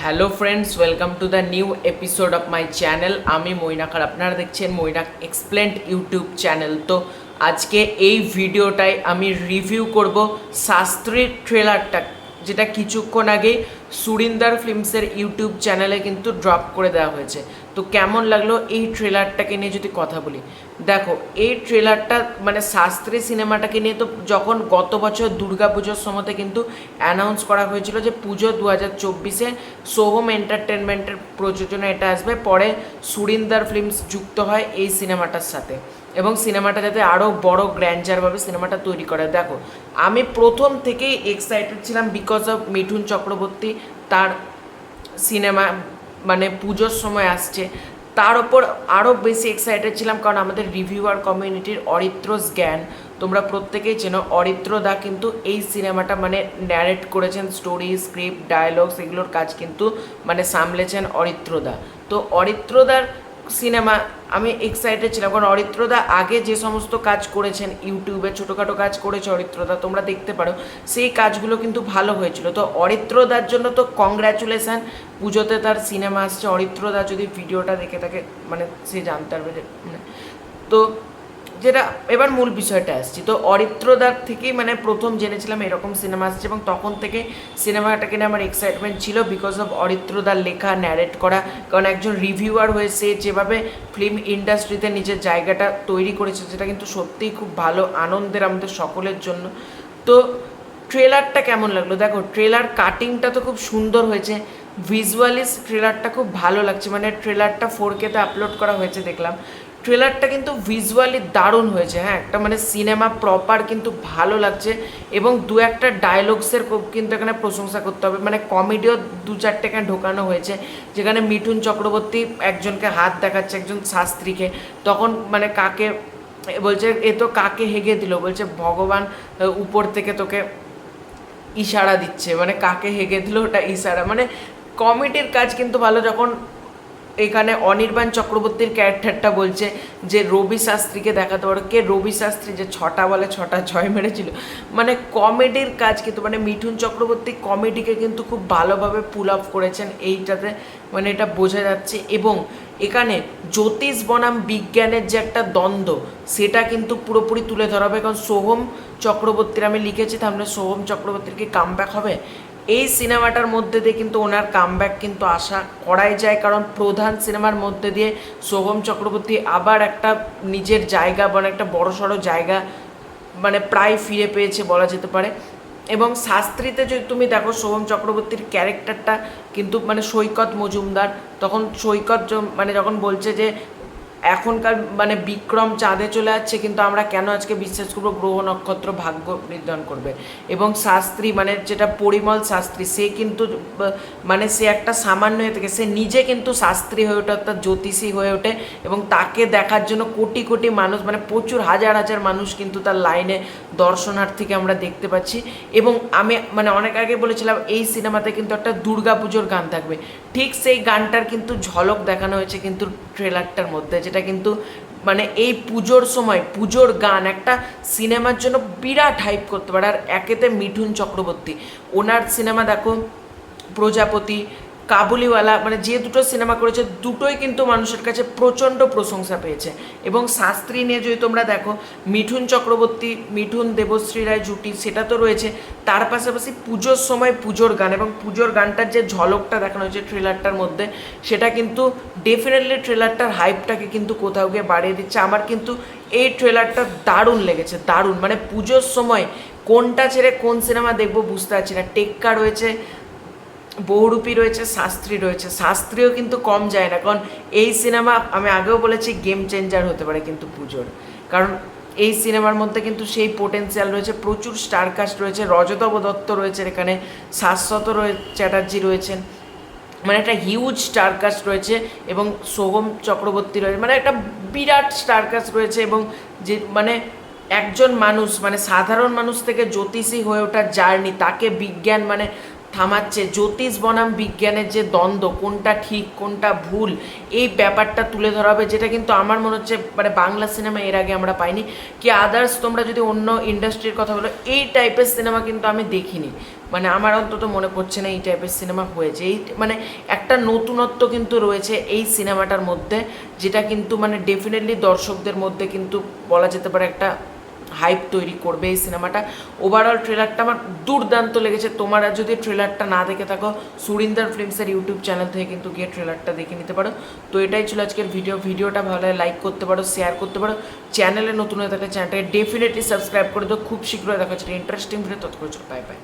Hello friends, welcome to the new episode of my channel. আমি মৈনাক আর আপনারা দেখছেন Mainak explained YouTube channel. তো আজকে এই ভিডিওটায় আমি রিভিউ করব শাস্ত্রীর ট্রেলারটা, যেটা কিছুক্ষণ আগেই সুরিন্দার ফিল্মসের ইউটিউব চ্যানেলে কিন্তু ড্রপ করে দেওয়া হয়েছে। তো কেমন লাগলো এই ট্রেলারটাকে নিয়ে যদি কথা বলি, দেখো এই ট্রেলারটা মানে শাস্ত্রী সিনেমাটাকে নিয়ে তো যখন গত বছর দুর্গাপুজোর সময়তে কিন্তু অ্যানাউন্স করা হয়েছিল যে পুজো 2024-এ সোহম এন্টারটেনমেন্টের প্রযোজনা এটা আসবে, পরে সুরিন্দার ফিল্মস যুক্ত হয় এই সিনেমাটার সাথে এবং সিনেমাটা যাতে আরও বড় গ্র্যান্ডারভাবে সিনেমাটা তৈরি করে। দেখো আমি প্রথম থেকেই এক্সাইটেড ছিলাম বিকজ অফ মিঠুন চক্রবর্তী, তার সিনেমা মানে পুজোর সময় আসছে, তার ওপর আরও বেশি এক্সাইটেড ছিলাম কারণ আমাদের রিভিউয়ার কমিউনিটির অরিত্রস জ্ঞান তোমরা প্রত্যেকেই চেনো। অরিত্র দা কিন্তু এই সিনেমাটা মানে ন্যারেট করেছেন, স্টোরি, স্ক্রিপ্ট, ডায়ালগস এগুলোর কাজ কিন্তু মানে সামলেছেন অরিত্রদা। তো অরিত্রদার সিনেমা আমি এক্সাইটেড ছিলাম কারণ অরিত্রদা আগে যে সমস্ত কাজ করেছেন ইউটিউবে, ছোটোখাটো কাজ করেছে অরিত্রদা, তোমরা দেখতে পারো, সেই কাজগুলো কিন্তু ভালো হয়েছিল। তো অরিত্রদার জন্য তো কংগ্র্যাচুলেশান, পুজোতে তার সিনেমা আসছে। অরিত্রদা যদি ভিডিওটা দেখে থাকে মানে সে জানতে পারবে যে তো যেটা এবার মূল বিষয়টা আসছি। তো অরিত্রদার থেকেই মানে প্রথম জেনেছিলাম এরকম সিনেমা আসছে এবং তখন থেকে সিনেমাটাকে নিয়ে আমার এক্সাইটমেন্ট ছিল বিকজ অফ অরিত্রদার লেখা, ন্যারেট করা। কারণ একজন রিভিউয়ার হয়ে সে যেভাবে ফিল্ম ইন্ডাস্ট্রিতে নিজের জায়গাটা তৈরি করেছে সেটা কিন্তু সত্যিই খুব ভালো, আনন্দের আমাদের সকলের জন্য। তো ট্রেলারটা কেমন লাগলো? দেখো ট্রেলার কাটিংটা তো খুব সুন্দর হয়েছে, ভিজুয়ালিস ট্রেলারটা খুব ভালো লাগছে, মানে ট্রেলারটা 4K-তে আপলোড করা হয়েছে দেখলাম। ট্রেলারটা কিন্তু ভিজুয়ালি দারুণ হয়েছে, হ্যাঁ একটা মানে সিনেমা প্রপার কিন্তু ভালো লাগছে এবং দু একটা ডায়লগসের কিন্তু এখানে প্রশংসা করতে হবে, মানে কমেডিও দু চারটে এখানে ঢোকানো হয়েছে, যেখানে মিঠুন চক্রবর্তী একজনকে হাত দেখাচ্ছে, একজন শাস্ত্রীকে, তখন মানে কাকে বলছে, এ তো কাকে হেগে দিল, বলছে ভগবান উপর থেকে তোকে ইশারা দিচ্ছে, মানে কাকে হেগে দিল ওটা ইশারা, মানে কমেডির কাজ কিন্তু ভালো। যখন এখানে অনির্বাণ চক্রবর্তীর ক্যারেক্টারটা বলছে যে রবি শাস্ত্রীকে দেখাতে পারো, কে রবি শাস্ত্রী যে 6টা বলে 6টা ছয় মেরেছিল, মানে কমেডির কাজ কিন্তু মানে মিঠুন চক্রবর্তী কমেডিকে কিন্তু খুব ভালোভাবে পুল আপ করেছেন এইটাতে, মানে এটা বোঝা যাচ্ছে। এবং এখানে জ্যোতিষ বনাম বিজ্ঞানের যে একটা দ্বন্দ্ব সেটা কিন্তু পুরোপুরি তুলে ধরা হবে, কারণ সোহম চক্রবর্তীর আমি লিখেছি তাহলে সোহম চক্রবর্তীর কি কামব্যাক হবে এই সিনেমাটার মধ্যে দিয়ে, কিন্তু ওনার কামব্যাক কিন্তু আশা করাই যায়, কারণ প্রধান সিনেমার মধ্যে দিয়ে সোহম চক্রবর্তী আবার একটা নিজের জায়গা মানে একটা বড়সড় জায়গা মানে প্রায় ফিরে পেয়েছে বলা যেতে পারে। এবং শাস্ত্রীতে যদি তুমি দেখো সোহম চক্রবর্তীর ক্যারেক্টারটা কিন্তু মানে সৈকত মজুমদার, তখন সৈকত মানে যখন বলছে যে এখনকার মানে বিক্রম চাঁদে চলে যাচ্ছে কিন্তু আমরা কেন আজকে বিশ্বাস করবো গ্রহ নক্ষত্র ভাগ্য নির্ধারণ করবে, এবং শাস্ত্রী মানে যেটা পরিমল শাস্ত্রী সে কিন্তু মানে সে একটা সামান্য হয়ে থেকে সে নিজে কিন্তু শাস্ত্রী হয়ে ওঠে, অর্থাৎ জ্যোতিষী হয়ে ওঠে এবং তাকে দেখার জন্য কোটি কোটি মানুষ মানে প্রচুর হাজার হাজার মানুষ কিন্তু তার লাইনে দর্শনার্থীকে আমরা দেখতে পাচ্ছি। এবং আমি মানে অনেক আগে বলেছিলাম এই সিনেমাতে কিন্তু একটা দুর্গাপুজোর গান থাকবে, ঠিক সেই গানটার কিন্তু ঝলক দেখানো হয়েছে কিন্তু ট্রেলারটার মধ্যে, যেটা কিন্তু মানে এই পুজোর সময় পুজোর গান একটা সিনেমার জন্য বিরাট হাইপ করতে পারে। আর একেতে মিঠুন চক্রবর্তী, ওনার সিনেমা দেখো প্রজাপতি, কাবুলিওয়ালা, মানে যে দুটো সিনেমা করেছে দুটোই কিন্তু মানুষের কাছে প্রচণ্ড প্রশংসা পেয়েছে। এবং শাস্ত্রী নিয়ে যদি তোমরা দেখো মিঠুন চক্রবর্তী মিঠুন দেবশ্রী রায় জুটি সেটা তো রয়েছে, তার পাশাপাশি পুজোর সময় পুজোর গান এবং পুজোর গানটার যে ঝলকটা দেখানো হয়েছে ট্রেলারটার মধ্যে সেটা কিন্তু ডেফিনেটলি ট্রেলারটার হাইপটাকে কিন্তু কোথাও গিয়ে বাড়িয়ে দিচ্ছে। আমার কিন্তু এই ট্রেলারটা দারুণ লেগেছে, দারুণ, মানে পুজোর সময় কোনটা ছেড়ে কোন সিনেমা দেখবো বুঝতে পারছি না। টেক্কা রয়েছে, বহুরূপী রয়েছে, শাস্ত্রী রয়েছে, শাস্ত্রীও কিন্তু কম যায় না, কারণ এই সিনেমা আমি আগেও বলেছি গেম চেঞ্জার হতে পারে কিন্তু পুজোর, কারণ এই সিনেমার মধ্যে কিন্তু সেই পোটেন্সিয়াল রয়েছে, প্রচুর স্টারকাস্ট রয়েছে, রজতব দত্ত রয়েছে এখানে, শাশ্বত চ্যাটার্জি রয়েছেন, মানে একটা হিউজ স্টারকাস্ট রয়েছে এবং সোহম চক্রবর্তী রয়েছে, মানে একটা বিরাট স্টারকাস্ট রয়েছে। এবং যে মানে একজন মানুষ মানে সাধারণ মানুষ থেকে জ্যোতিষী হয়ে ওঠার জার্নি, তাকে বিজ্ঞান মানে থামাচ্ছে, জ্যোতিষ বনাম বিজ্ঞানের যে দ্বন্দ্ব, কোনটা ঠিক কোনটা ভুল, এই ব্যাপারটা তুলে ধরা হবে, যেটা কিন্তু আমার মনে হচ্ছে মানে বাংলা সিনেমা এর আগে আমরা পাইনি। কি আদার্স তোমরা যদি অন্য ইন্ডাস্ট্রির কথা বলো এই টাইপের সিনেমা কিন্তু আমি দেখিনি। মানে আমার অন্তত মনে পড়ছে না এই টাইপের সিনেমা হয়েছে। এই মানে একটা নতুনত্ব কিন্তু রয়েছে এই সিনেমাটার মধ্যে, যেটা কিন্তু মানে ডেফিনেটলি দর্শকদের মধ্যে কিন্তু বলা যেতে পারে একটা হাইপ তৈরি করবে এই সিনেমাটা। ওভারঅল ট্রেলারটা আমার দুর্দান্ত লেগেছে। তোমরা যদি ট্রেলারটা না দেখে থাকো, সুরিন্দর ফিল্মসের ইউটিউব চ্যানেল থেকে কিন্তু গিয়ে ট্রেলারটা দেখে নিতে পারো। তো এটাই ছিল আজকের ভিডিওটা ভালো লাগে লাইক করতে পারো, শেয়ার করতে পারো। চ্যানেলে নতুন হয়ে থাকলে চ্যানেলটাকে ডেফিনেটলি সাবস্ক্রাইব করে দাও। খুব শীঘ্রই দেখা হচ্ছে ইন্টারেস্টিং ভিডিও। তৎক্ষণ বাই বাই।